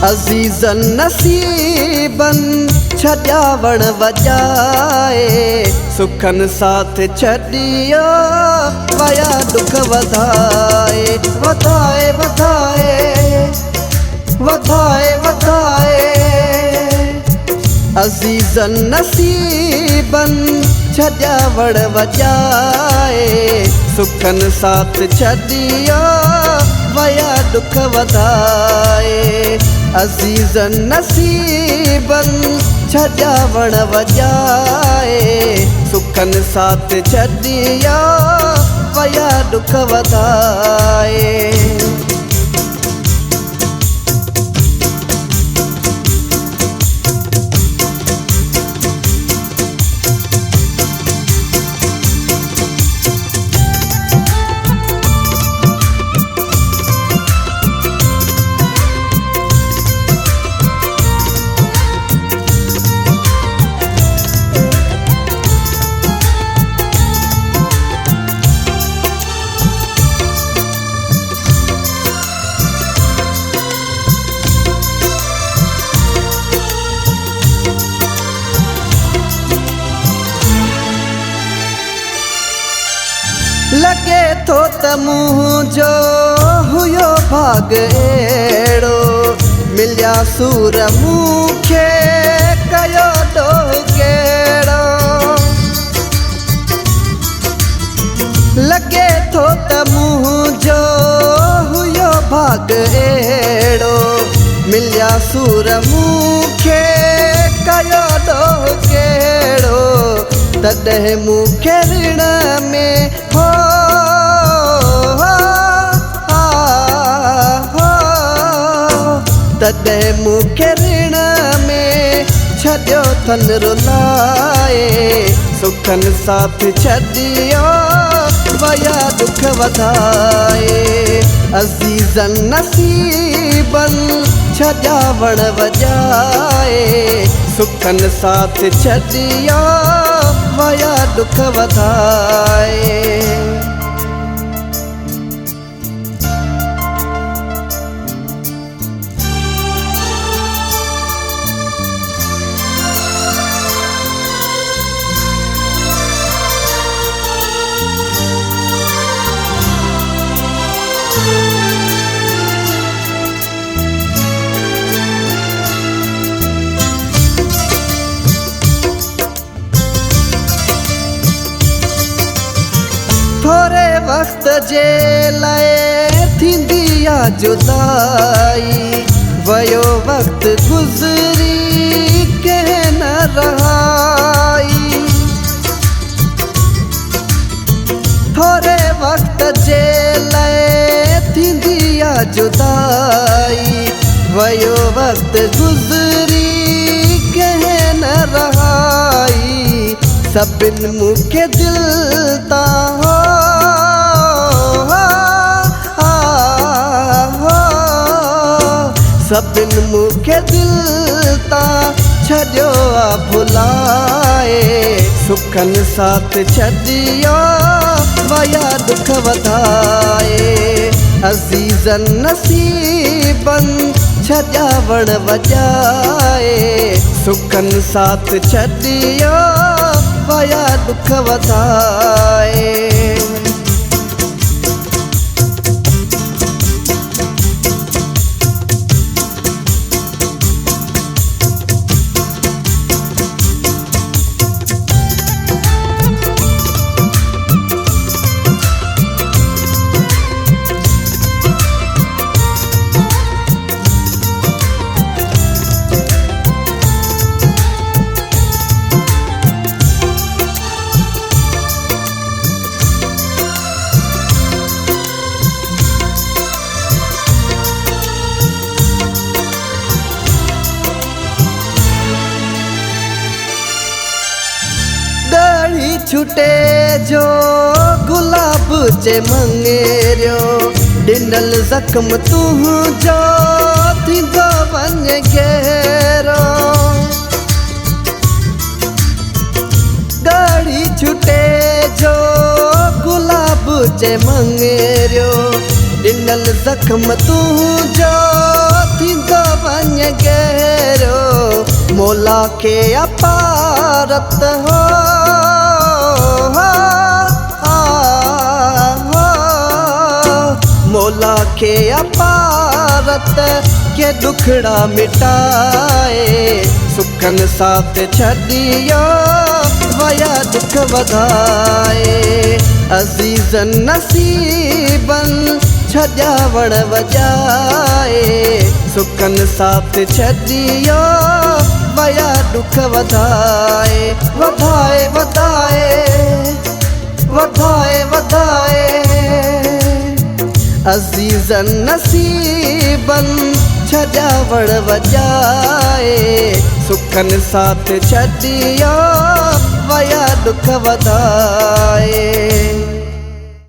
अज़ीज़न नसीबन छॾिया वण वॼाए सुखन साथ छॾियो वया दुख वधाए वधाए वधाए वधाए वधाए। अज़ीज़न नसीबन छॾिया वण वॼाए सुखन साथ छॾियो वया दुख वधाए। अज़ीज़न नसीबन छॾिया वण वॼाए सुखन साथ छॾियो वया दुख वधाए। लगे थो त मुंहिंजो हुयो भाग अहिड़ो मिलिया सूर मूंखे कयो ॾोह कहिड़ो। लगे थो त मुंहिंजो हुयो भाग अहिड़ो मिलिया सूर मूंखे कयो ॾोह कहिड़ो। तॾहिं मूंखे ऋण में हो तॾहिं मूंखे ऋण में छॾियो थन रुलाए सुखन साथ छॾियो वया दुख वधाए। अज़ीज़न नसीबन छॾिया वण वॼाए सुखन साथ छॾियो वया दुख वधाए। थोरे वक्त जे लाइ थींदी आ जुदाई वयो वक्त गुज़री कंहिं न रहाई। थोरे वक्त जे लाइ थींदी आ जुदाई वयो वक्त गुज़री कंहिं न रहाई। सभिन मूंखे दिल तां सभिन मूंखे दिल तां छॾियो आ भुलाए सुखन साथ छॾियो वया दुख वधाए। अज़ीज़न नसीबन छॾिया वण वॼाए सुखन साथ छॾियो वया दुख वधाए। छुटे जो गुलाब जे मंगेरियो ॾिनल ज़ख्म तुंहिंजो थींदो वञे गहरो। ॻाढ़ी छुटे जो गुलाब जे मंगेरियो ॾिनल ज़ख्म तुंहिंजो थींदो वञे गहरो मौला के अपारत हो मौला के अपारत के दुखड़ा मिटाए सुखन साथ छड़ियो वया दुख वधाए अजीजन नसीबन छजावण वजाए सुखन साथ छड़ियो वया दुख वधाए वधाए वधाए वधाए वधाए अजीजन नसीबन छजावण वजाए सुखन साथ छड़ियो वया दुख वधाए।